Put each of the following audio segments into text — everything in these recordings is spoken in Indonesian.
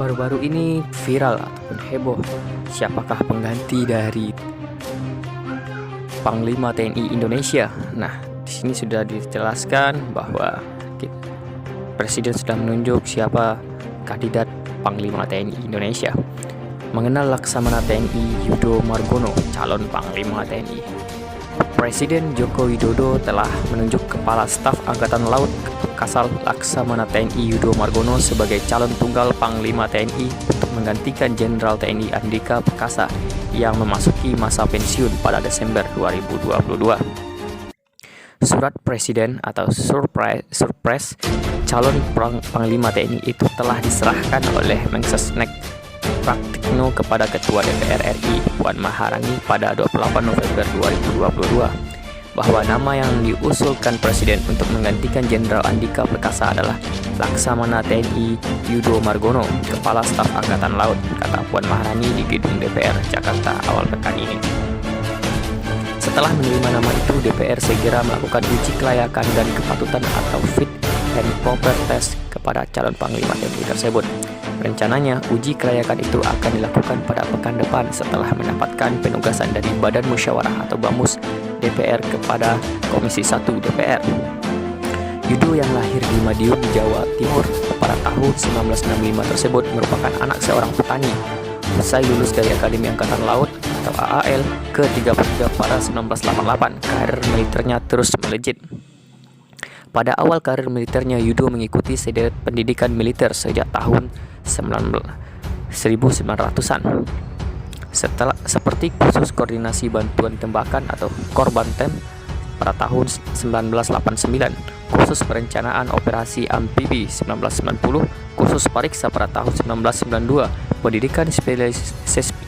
Baru-baru ini viral ataupun heboh, siapakah pengganti dari Panglima TNI Indonesia? Nah, di sini sudah dijelaskan bahwa Presiden sudah menunjuk siapa kandidat Panglima TNI Indonesia. Mengenal Laksamana TNI Yudo Margono, calon Panglima TNI. Presiden Joko Widodo telah menunjuk Kepala Staf Angkatan Laut Kasal Laksamana TNI Yudo Margono sebagai calon tunggal Panglima TNI untuk menggantikan Jenderal TNI Andika Perkasa yang memasuki masa pensiun pada Desember 2022. Surat Presiden atau Surpres calon Panglima TNI itu telah diserahkan oleh Mensesnek Praktikno kepada Ketua DPR RI Puan Maharani pada 28 November 2022 bahwa nama yang diusulkan Presiden untuk menggantikan Jenderal Andika Perkasa adalah Laksamana TNI Yudo Margono, Kepala Staf Angkatan Laut, kata Puan Maharani di gedung DPR Jakarta awal pekan ini. Setelah menerima nama itu, DPR segera melakukan uji kelayakan dan kepatutan atau fit and proper test kepada calon Panglima TNI tersebut. Rencananya, uji kelayakan itu akan dilakukan pada pekan depan setelah mendapatkan penugasan dari Badan Musyawarah atau BAMUS DPR kepada Komisi 1 DPR. Yudo yang lahir di Madiun, Jawa Timur pada tahun 1965 tersebut merupakan anak seorang petani. Usai lulus dari Akademi Angkatan Laut atau AAL ke-33 pada 1988, karir militernya terus melejit. Pada awal karir militernya, Yudo mengikuti sederet pendidikan militer sejak tahun 1900-an. Seperti kursus koordinasi bantuan tembakan atau Korbantem pada tahun 1989, kursus perencanaan operasi amfibi 1990, kursus pariksa pada tahun 1992, pendidikan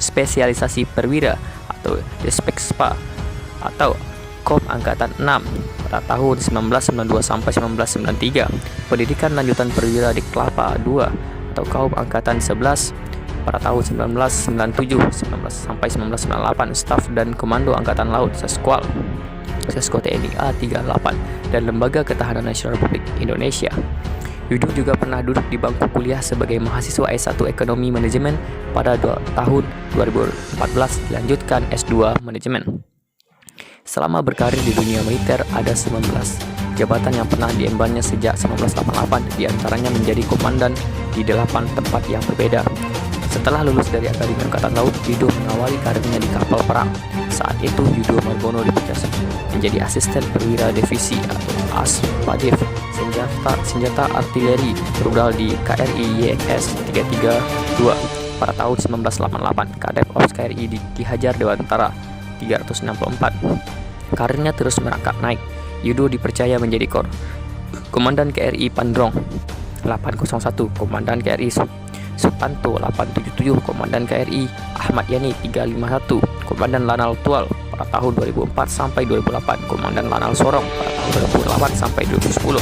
spesialisasi perwira atau Despekspa atau Kom Angkatan 6 pada tahun 1992 sampai 1993, pendidikan lanjutan perwira di Kelapa 2 atau Kaum Angkatan 11 pada tahun 1997 sampai 1998, Staf dan Komando Angkatan Laut Sesko TNI A38 dan Lembaga Ketahanan Nasional Republik Indonesia. Yudo juga pernah duduk di bangku kuliah sebagai mahasiswa S1 Ekonomi Manajemen pada tahun 2014 dilanjutkan S2 Manajemen. Selama berkarir di dunia militer, ada 19 jabatan yang pernah diembannya sejak 1988, diantaranya menjadi komandan di 8 tempat yang berbeda. Setelah lulus dari Akademi Angkatan Laut, Yudo mengawali karirnya di kapal perang. Saat itu, Yudo Margono dipercaya menjadi asisten perwira divisi atau ASPADIV senjata artileri rudal di KRI YX 332 pada tahun 1988. Kadep Ops KRI di Hajar Dewantara 364. Karirnya terus merangkak naik. Yudo dipercaya menjadi Komandan KRI Pandrong 801, Komandan KRI Supanto 877, Komandan KRI Ahmad Yani 351, Komandan Lanal Tual pada tahun 2004 sampai 2008, Komandan Lanal Sorong pada tahun 2008 sampai 2010.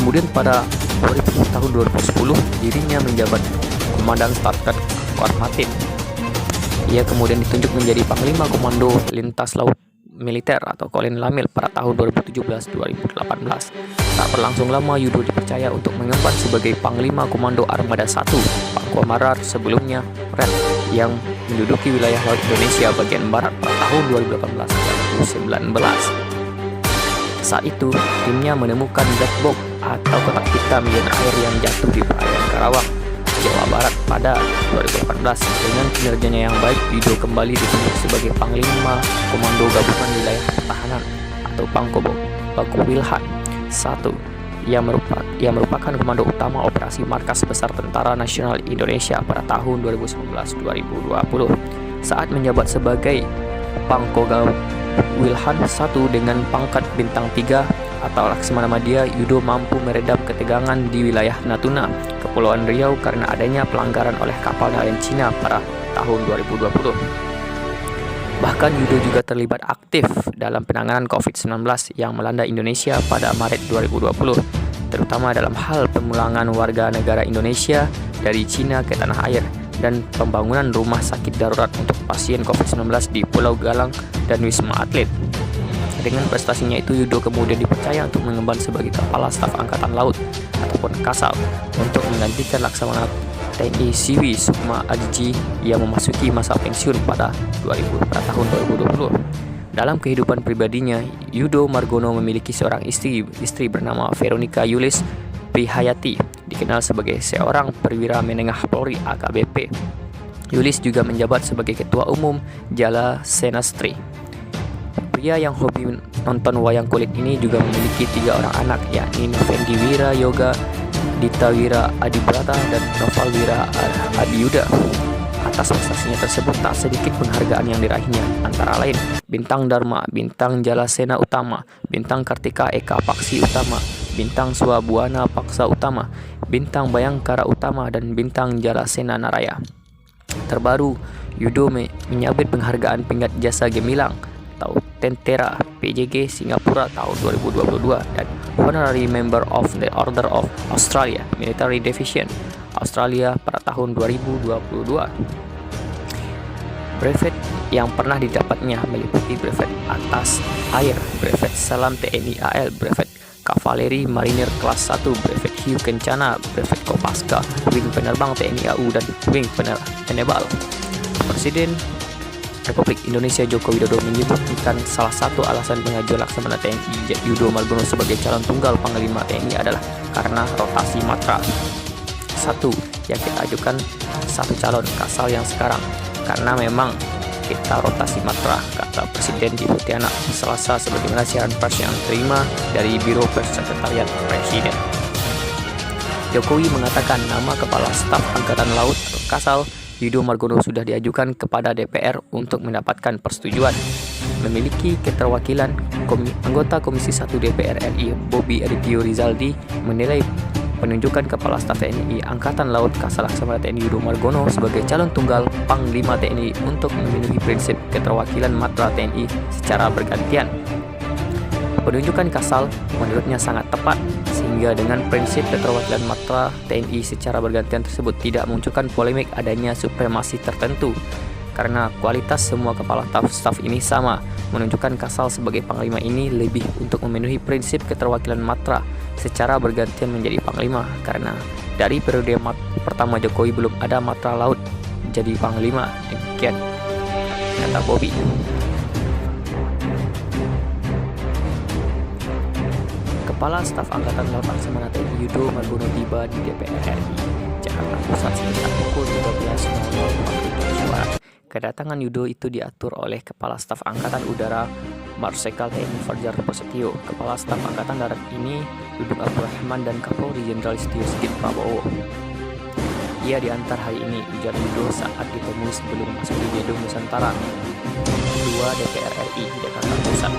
Kemudian pada tahun 2010 dirinya menjabat Komandan Starket Kormatim. Ia kemudian ditunjuk menjadi Panglima Komando Lintas Laut Militer atau Kolin Lamil pada tahun 2017-2018. Tak berlangsung lama, Yudo dipercaya untuk mengemban sebagai Panglima Komando Armada 1 Pangkua Marar, sebelumnya Red, yang menduduki wilayah laut Indonesia bagian barat pada tahun 2018-2019. Saat itu, timnya menemukan black box atau kotak hitam dan air yang jatuh di perairan Karawang, Jawa Barat pada 2018. Dengan kinerjanya yang baik, Yudo kembali ditunjuk sebagai Panglima Komando Gabungan Wilayah Pertahanan atau Pakuwilhan 1 yang merupakan komando utama operasi markas besar Tentara Nasional Indonesia pada tahun 2019-2020. Saat menjabat sebagai Pangkogab Wilhan 1 dengan pangkat bintang 3 atau Laksamana Madya, Yudo mampu meredam ketegangan di wilayah Natuna, Kepulauan Riau karena adanya pelanggaran oleh kapal nelayan Cina pada tahun 2020. Bahkan Yudo juga terlibat aktif dalam penanganan COVID-19 yang melanda Indonesia pada Maret 2020, terutama dalam hal pemulangan warga negara Indonesia dari Cina ke tanah air dan pembangunan rumah sakit darurat untuk pasien COVID-19 di Pulau Galang dan Wisma Atlet. Dengan prestasinya itu, Yudo kemudian dipercaya untuk mengemban sebagai Kepala Staf Angkatan Laut ataupun Kasal untuk menggantikan Laksamana TNI Siwi Sukma Adji yang memasuki masa pensiun pada tahun 2020. Dalam kehidupan pribadinya, Yudo Margono memiliki seorang istri bernama Veronica Yulis Prihayati, dikenal sebagai seorang perwira menengah Polri AKBP. Yulis juga menjabat sebagai Ketua Umum Jala Senastri. Pria yang hobi nonton wayang kulit ini juga memiliki 3 orang anak, yakni Novendi Wira Yoga, Dita Wira Adibrata, dan Noval Wira Adiyuda. Atas prestasinya tersebut tak sedikit penghargaan yang diraihnya, antara lain Bintang Dharma, Bintang Jalasena Utama, Bintang Kartika Eka Paksi Utama, Bintang Swabuana Paksa Utama, Bintang Bayangkara Utama, dan Bintang Jalasena Naraya. Terbaru, Yudo menyabet penghargaan Penggat Jasa Gemilang atau Tentera PJG Singapura tahun 2022 dan Honorary Member of the Order of Australia Military Division Australia pada tahun 2022. Brevet yang pernah didapatnya meliputi brevet atas air, brevet Selam TNI AL, brevet Kavaleri Marinir kelas 1, brevet Hiu Kencana, brevet Kopaska, Wing Penerbang TNI AU, dan Wing Penebal. Presiden Republik Indonesia Joko Widodo menyebutkan salah satu alasan pengajuan Laksamana TNI Yudo Margono sebagai calon tunggal Panglima TNI adalah karena rotasi matra. Satu, yang kita ajukan satu calon Kasal yang sekarang karena memang kita rotasi matra, kata Presiden di Pontianak Selasa sebagaimana siaran pers yang terima dari Biro Pers Sekretariat Presiden. Jokowi mengatakan nama Kepala Staf Angkatan Laut atau Kasal Yudo Margono sudah diajukan kepada DPR untuk mendapatkan persetujuan. Memiliki keterwakilan, anggota Komisi 1 DPR RI Bobi Adityo Rizaldi menilai penunjukan Kepala Staf TNI Angkatan Laut Kasal Laksamana TNI Yudo Margono sebagai calon tunggal Panglima TNI untuk memenuhi prinsip keterwakilan matra TNI secara bergantian. Penunjukan Kasal menurutnya sangat tepat sehingga dengan prinsip keterwakilan matra TNI secara bergantian tersebut tidak memunculkan polemik adanya supremasi tertentu. Karena kualitas semua kepala staf ini sama, menunjukkan Kasal sebagai Panglima ini lebih untuk memenuhi prinsip keterwakilan matra secara bergantian menjadi Panglima, karena dari periode pertama Jokowi belum ada matra laut jadi Panglima, demikian kata Bobi. Kepala Staf Angkatan Laut Laksamana TNI Yudo Margono tiba di DPR RI Jakarta Pusat sekitar pukul 13.00 waktu Indonesia Barat. Kedatangan Yudo itu diatur oleh Kepala Staf Angkatan Udara Marsikal TNI Fajar Prasetyo, Kepala Staf Angkatan Darat ini Dudung Abdurrahman, dan Kapolri Jenderal Listio Sigit Prabowo. Ia diantar hari ini, ujar Yudo saat ditemui sebelum memasuki gedung Nusantara 2 DPR RI Jakarta Pusat.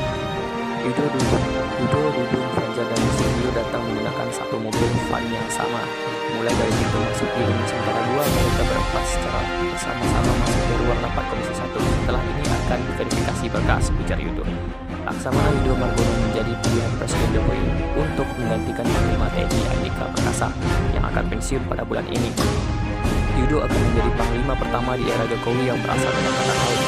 Yudo, Dudung, Fajar, dan Listio datang menggunakan satu mobil van yang sama. Mulai dari pintu masuk gedung Nusantara 2, mereka berempat secara bersama-sama masuk ke ruang rapat Komisi 1. Setelah ini akan diverifikasi berkas, ujar Yudo. Laksamana Yudo Margono menjadi pilihan Presiden Jokowi untuk menggantikan Panglima TNI Andika Perkasa yang akan pensiun pada bulan ini. Yudo akan menjadi Panglima pertama di era Jokowi yang berasal dari Angkatan Laut.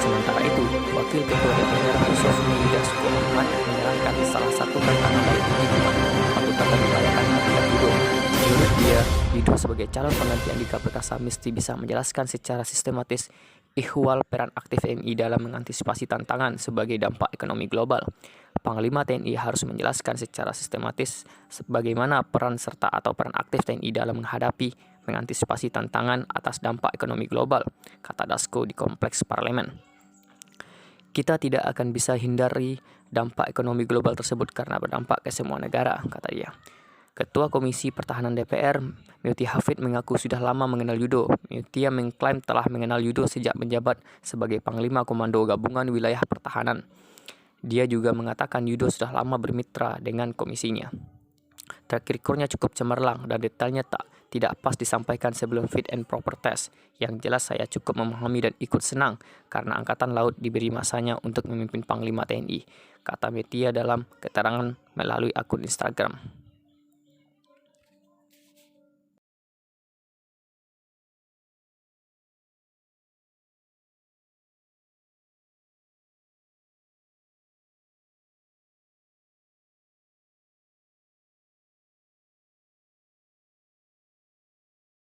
Sementara itu, Wakil Ketua DPR Yusuf Dasko Ahmad menyerahkan salah satu tantangan dari penghitungan patut akan dilayakan terhadap Yudo. Menurut dia, Yudo sebagai calon pengganti Andika Perkasa mesti bisa menjelaskan secara sistematis ihwal peran aktif TNI dalam mengantisipasi tantangan sebagai dampak ekonomi global. Panglima TNI harus menjelaskan secara sistematis bagaimana peran serta atau peran aktif TNI dalam mengantisipasi tantangan atas dampak ekonomi global, kata Dasko di Kompleks Parlemen. Kita tidak akan bisa hindari dampak ekonomi global tersebut karena berdampak ke semua negara, kata dia. Ketua Komisi Pertahanan DPR, Meuti Hafid, mengaku sudah lama mengenal Yudo. Meuti mengklaim telah mengenal Yudo sejak menjabat sebagai Panglima Komando Gabungan Wilayah Pertahanan. Dia juga mengatakan Yudo sudah lama bermitra dengan komisinya. Track recordnya cukup cemerlang dan detailnya tidak pas disampaikan sebelum fit and proper test. Yang jelas saya cukup memahami dan ikut senang karena Angkatan Laut diberi masanya untuk memimpin Panglima TNI, kata Meuti dalam keterangan melalui akun Instagram.